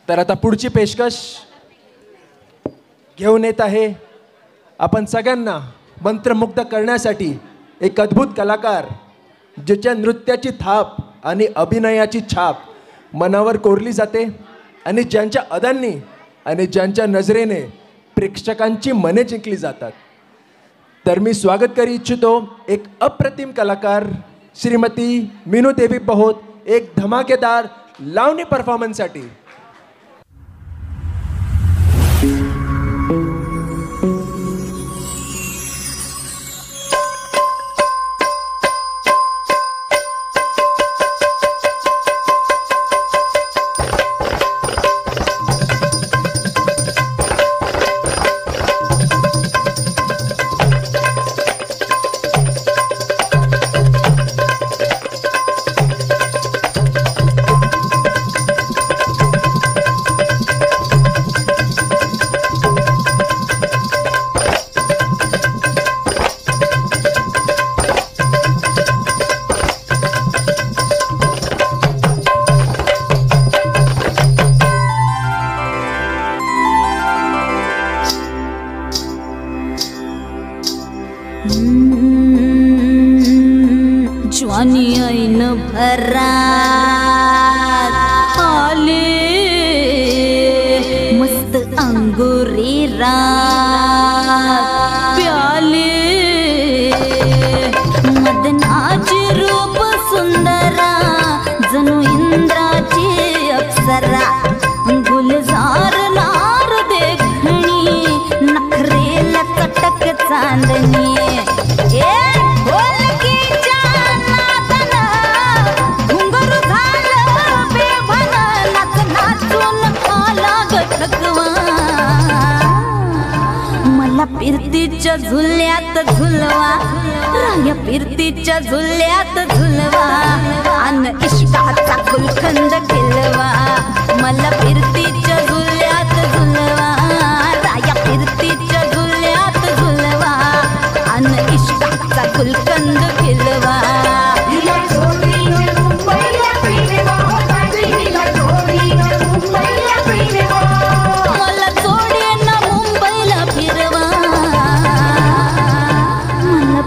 तर आता पुढची पेशकश घेऊन येत आहे आपण सगळ्यांना मंत्रमुग्ध करण्यासाठी एक अद्भुत कलाकार ज्याच्या नृत्याची थाप आणि अभिनयाची छाप मनावर कोरली जाते आणि ज्यांच्या अदांनी आणि ज्यांच्या नजरेने प्रेक्षकांची मने जिंकली जातात. तर मी स्वागत करू इच्छितो एक अप्रतिम कलाकार श्रीमती मीनू देवी पहोत एक धमाकेदार लावणी परफॉर्मन्ससाठी. ज्वानी ऐन भरात आले मस्त अंगुरी रात प्याले मदनाचे रूप सुंदरा जणू इंद्राची अप्सरा गुलजार लार देखणी नखरेला कटक चांदणी फिरतीच्या झुल्यात झुलवा राया फिरतीच्या झुल्यात झुलवा अन इश्काचा गुलकंद केलवा मला फिरतीच्या झुल्यात झुलवा राया फिरतीच्या झुल्यात झुलवा अन इश्काचा गुलकंद केलवा.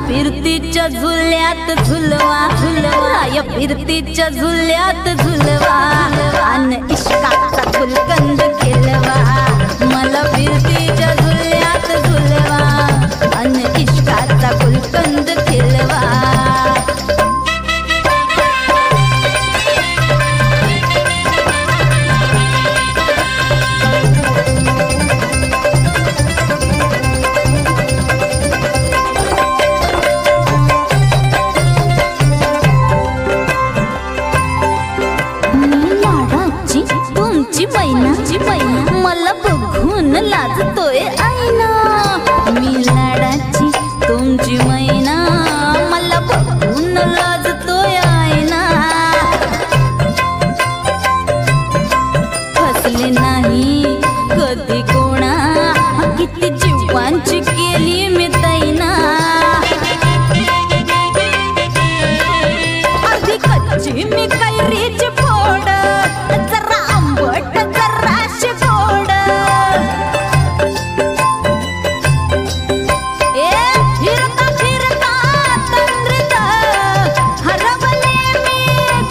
फिरतीच्या झुल्यात झुलवा राया फिरतीच्या झुल्यात झुलवा अन इश्काचा गुलकंद केलवा मला फिरतीच्या झुल्यात झुलवा अन इश्काचा गुलकंद केलवा. मला बघून लाजतोय आईना मी लाडाची तुमची मैना मला बघून लाजतोय आईना फसले नाही कधी कोणा किती जीवांची केली मी तैना अर्धी कच्ची मी कैरीची फोड जरा आंबट जराशी गोड फिरता फिरता तंद्रीत हरवले मी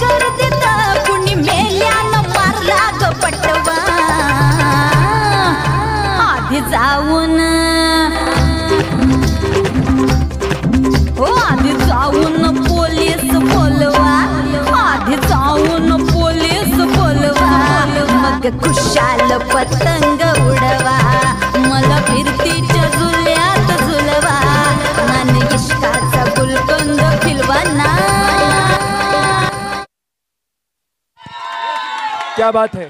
गर्दीत कुणी मेल्यानं मारला ग पटवा आधी जाऊन पोलीस बोलवा आधी जाऊन पोलीस बोलवा मग खुशाल पतंग उडवा मला फिरतीच्या झुल्यात झुलवा आणि इश्काचा गुलकंद फिलवा ना. क्या बात है.